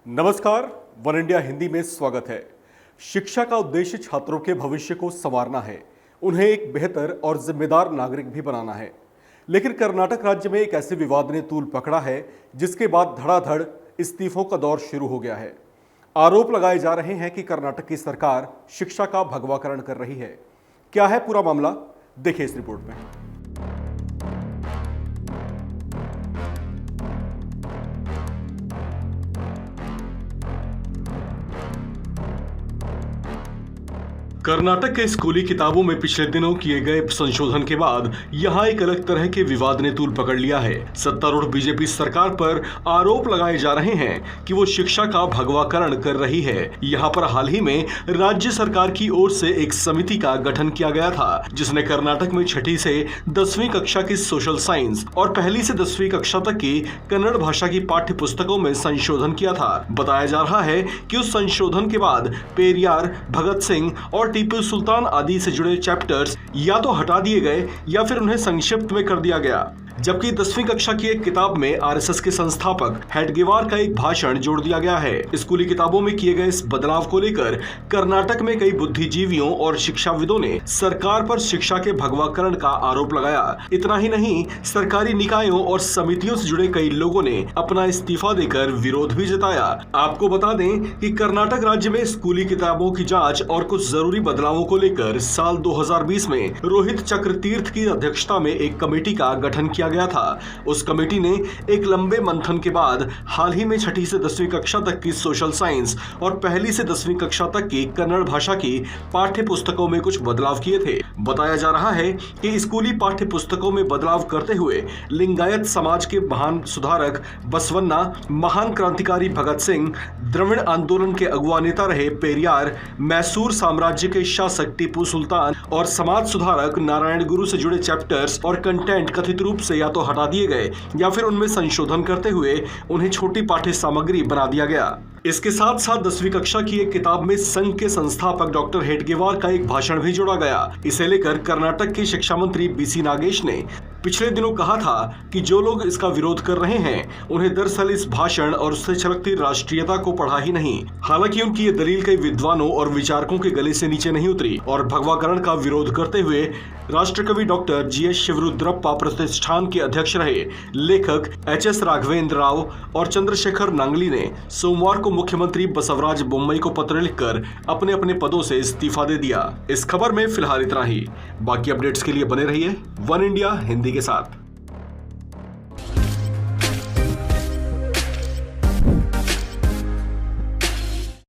नमस्कार, one India Hindi में स्वागत है। शिक्षा का उद्देश्य छात्रों के भविष्य को संवारना है, उन्हें एक बेहतर और जिम्मेदार नागरिक भी बनाना है। लेकिन कर्नाटक राज्य में एक ऐसे विवाद ने तूल पकड़ा है जिसके बाद धड़ाधड़ इस्तीफों का दौर शुरू हो गया है। आरोप लगाए जा रहे हैं कि कर्नाटक की सरकार शिक्षा का भगवाकरण कर रही है। क्या है पूरा मामला, देखिए इस रिपोर्ट में। कर्नाटक के स्कूली किताबों में पिछले दिनों किए गए संशोधन के बाद यहां एक अलग तरह के विवाद ने तूल पकड़ लिया है। सत्तारूढ़ बीजेपी सरकार पर आरोप लगाए जा रहे हैं कि वो शिक्षा का भगवाकरण कर रही है। यहां पर हाल ही में राज्य सरकार की ओर से एक समिति का गठन किया गया था, जिसने कर्नाटक में 6ठी से 10वीं कक्षा की सोशल साइंस और 1ली से 10वीं कक्षा तक की कन्नड़ भाषा की पाठ्य पुस्तकों में संशोधन किया था। बताया जा रहा है कि उस संशोधन के बाद पेरियार, भगत सिंह और टीपू सुल्तान आदि से जुड़े चैप्टर्स या तो हटा दिए गए या फिर उन्हें संक्षिप्त में कर दिया गया। जबकि 10वीं कक्षा की एक किताब में आरएसएस के संस्थापक हेडगेवार का एक भाषण जोड़ दिया गया है। स्कूली किताबों में किए गए इस बदलाव को लेकर कर्नाटक में कई बुद्धिजीवियों और शिक्षाविदों ने सरकार पर शिक्षा के भगवाकरण का आरोप लगाया। इतना ही नहीं, सरकारी निकायों और समितियों से जुड़े कई लोगों ने अपना इस्तीफा देकर विरोध भी जताया। आपको बता दें कि कर्नाटक राज्य में स्कूली किताबों की जांच और कुछ जरूरी बदलावों को लेकर साल 2020 में रोहित चक्रतीर्थ की अध्यक्षता में एक कमेटी का गठन किया गया था। उस कमेटी ने एक लंबे मंथन के बाद हाल ही में 6ठी से 10वीं कक्षा तक की सोशल साइंस और 1ली से 10वीं कक्षा तक की कन्नड़ भाषा की पाठ्य पुस्तकों में कुछ बदलाव किए थे। बताया जा रहा है कि स्कूली पाठ्य पुस्तकों में बदलाव करते हुए लिंगायत समाज के महान सुधारक बसवन्ना, महान क्रांतिकारी भगत सिंह, द्रविड़ आंदोलन के अगुवा नेता रहे पेरियार, मैसूर साम्राज्य के शासक टीपू सुल्तान और समाज सुधारक नारायण गुरु से जुड़े चैप्टर्स और कंटेंट कथित रूप से या तो हटा दिए गए या फिर उनमें संशोधन करते हुए उन्हें छोटी पाठ्य सामग्री बना दिया गया। इसके साथ साथ 10वीं कक्षा की एक किताब में संघ के संस्थापक डॉक्टर हेडगेवार का एक भाषण भी जोड़ा गया। इसे लेकर कर्नाटक के शिक्षा मंत्री बीसी नागेश ने पिछले दिनों कहा था कि जो लोग इसका विरोध कर रहे हैं उन्हें दरअसल इस भाषण और उससे छलकती राष्ट्रीयता को पढ़ा ही नहीं। हालांकि उनकी ये दलील कई विद्वानों और विचारकों के गले से नीचे नहीं उतरी और भगवाकरण का विरोध करते हुए राष्ट्रकवि डॉक्टर जीएस शिवरुद्रप्पा प्रतिष्ठान के अध्यक्ष रहे लेखक एचएस राघवेंद्र राव और चंद्रशेखर नांगली ने सोमवार को मुख्यमंत्री बसवराज बोम्मई को पत्र लिखकर अपने अपने पदों से इस्तीफा दे दिया। इस खबर में फिलहाल इतना ही। बाकी अपडेट्स के लिए बने रहिए वन इंडिया हिंदी के साथ।